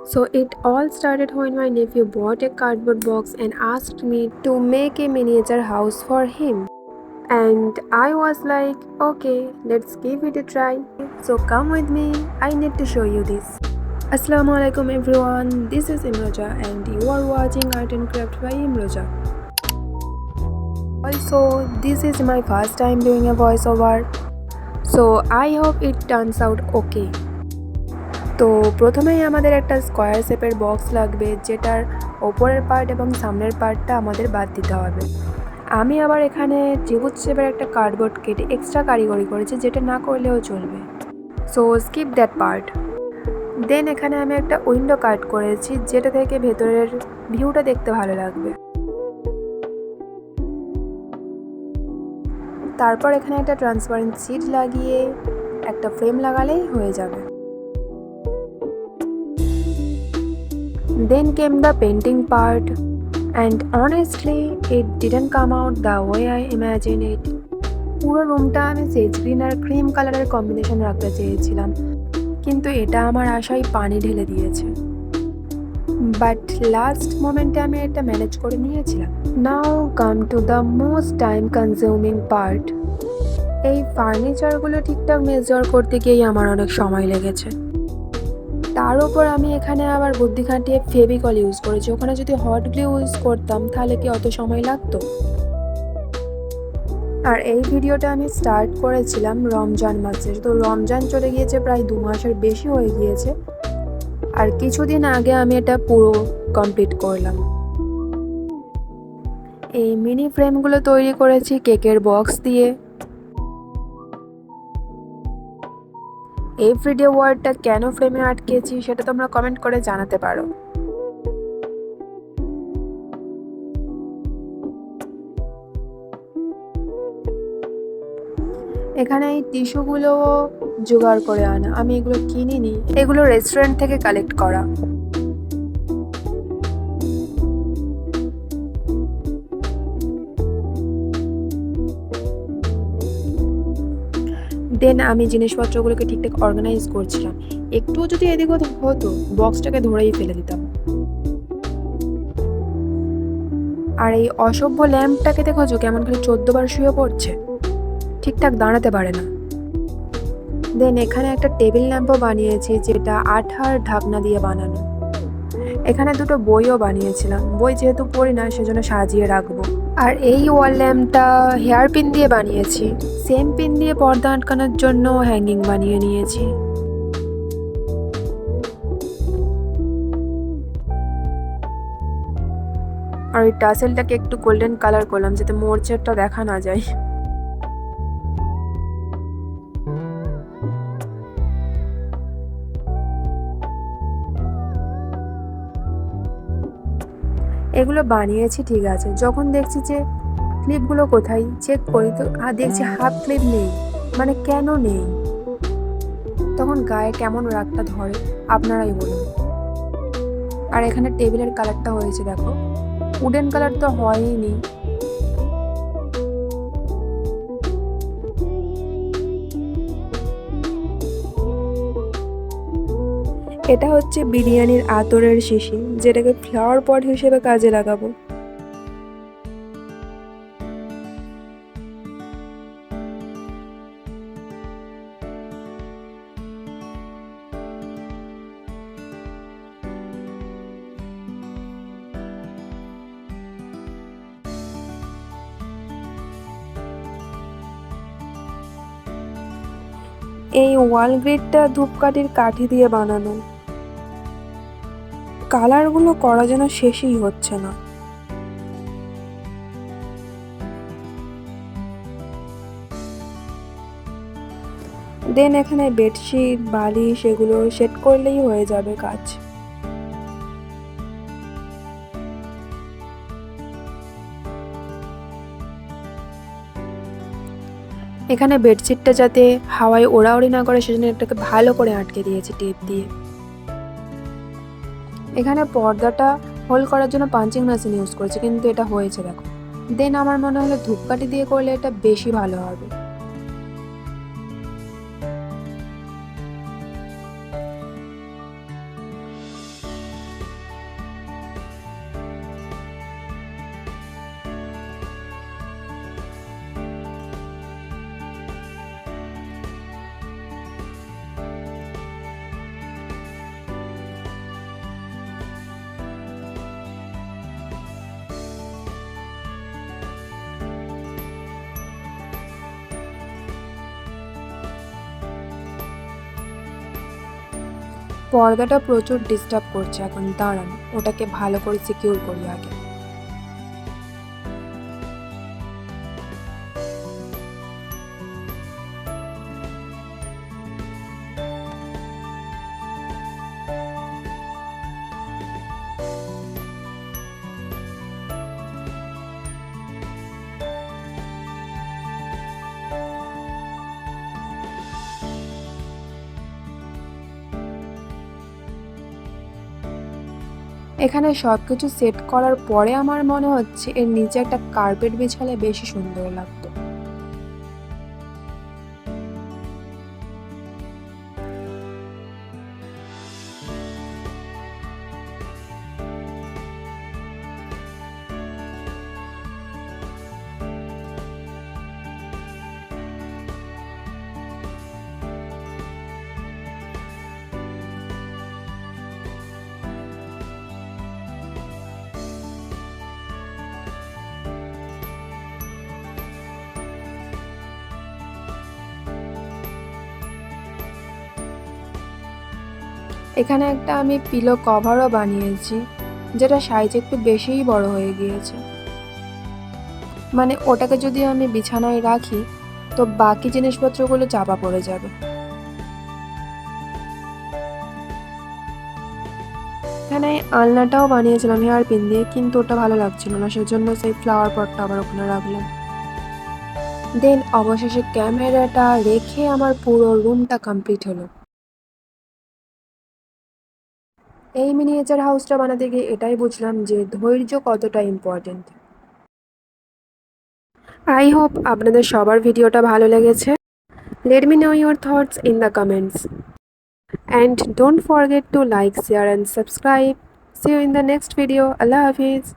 So it all started when my nephew bought a cardboard box and asked me to make a miniature house for him. And I was like, okay, let's give it a try. So come with me, I need to show you this. Assalamu alaikum everyone, this is Imroja and you are watching Art and Craft by Imroja. Also, this is my first time doing a voiceover, so I hope it turns out okay. তো প্রথমেই আমাদের একটা square শেপের box লাগবে, যেটার ওপরের part এবং সামনের পার্টটা আমাদের বাদ দিতে হবে। আমি আবার এখানে ত্রিভুজ শেপের একটা কার্ডবোর্ড কেটে এক্সট্রা কারিগরি করেছি, যেটা না করলেও চলবে, সো স্কিপ দ্যাট পার্ট। দেন এখানে আমি একটা উইন্ডো কাট করেছি, যেটা থেকে ভেতরের ভিউটা দেখতে ভালো লাগবে। তারপর এখানে একটা ট্রান্সপারেন্ট সিট লাগিয়ে একটা ফ্রেম লাগালেই হয়ে যাবে। Then came the painting part, and honestly it didn't come out the way I imagined it. পুরো রুমটা আমি সেজ গ্রিন আর ক্রিম কালারের কম্বিনেশন রাখতে চেয়েছিলাম, কিন্তু এটা আমার আশায় পানি ঢেলে দিয়েছে। বাট লাস্ট মোমেন্টে আমি এটা ম্যানেজ করে নিয়েছিলাম। Now come to the most time consuming part. এই ফার্নিচারগুলো ঠিকঠাক মেজার করতে গিয়েই আমার অনেক সময় লেগেছে। তার উপর আমি এখানে আবার বুদ্ধি খাটিয়ে ফেভিকল ইউজ করেছি। ওখানে যদি হট গ্লু ইউজ করতাম তাহলে কি অত সময় লাগতো? আর এই ভিডিওটা আমি স্টার্ট করেছিলাম রমজান মাসে, তো রমজান চলে গিয়েছে প্রায় 2 মাসের বেশি হয়ে গিয়েছে, আর কিছুদিন আগে আমি এটা পুরো কমপ্লিট করলাম। এই মিনি ফ্রেমগুলো তৈরি করেছি কেকের বক্স দিয়ে। এই ভিডিও ওয়ার্ডটা কেন ফ্রেমে আটকেছি সেটা তোমরা কমেন্ট করে জানাতে পারো। এখানে এই টিস্যুগুলো জোগাড় করে আনা, আমি এগুলো কিনিনি, এগুলো রেস্টুরেন্ট থেকে কালেক্ট করা। দেন আমি জিনিসপত্রগুলোকে ঠিকঠাক অর্গানাইজ করছিলাম। একটুও যদি এদিক ওদিক হতো বক্সটাকে ধরেই ফেলে দিতাম। আর এই অসভ্য ল্যাম্পটাকে দেখেছো কেমন করে 14 বার শুয়ে পড়ছে, ঠিকঠাক দাঁড়াতে পারে না। দেন এখানে একটা টেবিল ল্যাম্পও বানিয়েছি, যেটা আঠার ঢাকনা দিয়ে বানানো। এখানে দুটো বইও বানিয়েছিলাম, বই যেহেতু পড়ি না সেজন্য সাজিয়ে রাখবো। আর এই ওয়াল ল্যাম্পটা হেয়ার পিন দিয়ে বানিয়েছি, সেম পিন দিয়ে পর্দা আটকানোর জন্য হ্যাঙ্গিং বানিয়ে নিয়েছি। আর ওই টাসেলটাকে একটু গোল্ডেন কালার করলাম যাতে মোরচেরটা দেখা না যায়। এগুলো বানিয়েছি ঠিক আছে, যখন দেখছি যে ক্লিপগুলো কোথায় চেক করি তো দেখছি হাফ ক্লিপ নেই, মানে কেন নেই, তখন গায়ে কেমন রাগটা ধরে আপনারাই বলুন। আর এখানে টেবিলের কালারটা হয়েছে দেখো, উডেন কালার তো হয়নি। এটা হচ্ছে বিরিয়ানির আতরের শিশি, যেটাকে ফ্লাওয়ার পট হিসেবে কাজে লাগাবো। এই ওয়াল গ্রিডটা ধূপকাঠির কাঠি দিয়ে বানানো। কালারগুলো করা যেন শেষই হচ্ছে না। দেন এখানে বেডশিট বালিশ এগুলো সেট করলেই হয়ে যাবে কাজ। এখানে বেডশিটটা যাতে হাওয়ায় ওড়াওড়ি না করে সেজন্য এটাকে ভালো করে আটকে দিয়েছি টেপ দিয়ে। এখানে পর্দাটা হোল্ড করার জন্য পাঞ্চিং মেশিন ইউজ করেছি, কিন্তু এটা হয়েছে দেখো। দেন আমার মনে হলো ধূপকাঠি দিয়ে করলে এটা বেশি ভালো হবে। পর্দাটা প্রচুর ডিস্টার্ব করছে এখন, দাঁড়ান ওটাকে ভালো করে সিকিউর করি আগে। এখানে সবকিছু সেট করার পরে আমার মনে হচ্ছে এর নিচে একটা কার্পেট বিছালে বেশি সুন্দর লাগতো। এখানে একটা আমি পিলো কভারও বানিয়েছি, যেটা সাইজ একটু বেশিই বড় হয়ে গিয়েছে। মানে ওটাকে যদি আমি বিছানায় রাখি তো বাকি জিনিসপত্রগুলো চাপা পড়ে যাবে। এখানে আলনাটাও বানিয়েছিলাম হেয়ার পিন দিয়ে, কিন্তু ওটা ভালো লাগছিল না, সেজন্য সেই ফ্লাওয়ার পটটা আবার ওখানে রাখলাম। দেন অবশেষে ক্যামেরাটা রেখে আমার পুরো রুমটা কমপ্লিট হলো। এই মিনিয়েচার হাউসটা বানাতে গিয়ে এটাই বুঝলাম যে ধৈর্য কতটা ইম্পর্টেন্ট। আই হোপ আপনাদের সবার ভিডিওটা ভালো লেগেছে। Let me no your thoughts in the comments and don't forget to like, share and subscribe. See you in the next video. Allah Hafiz.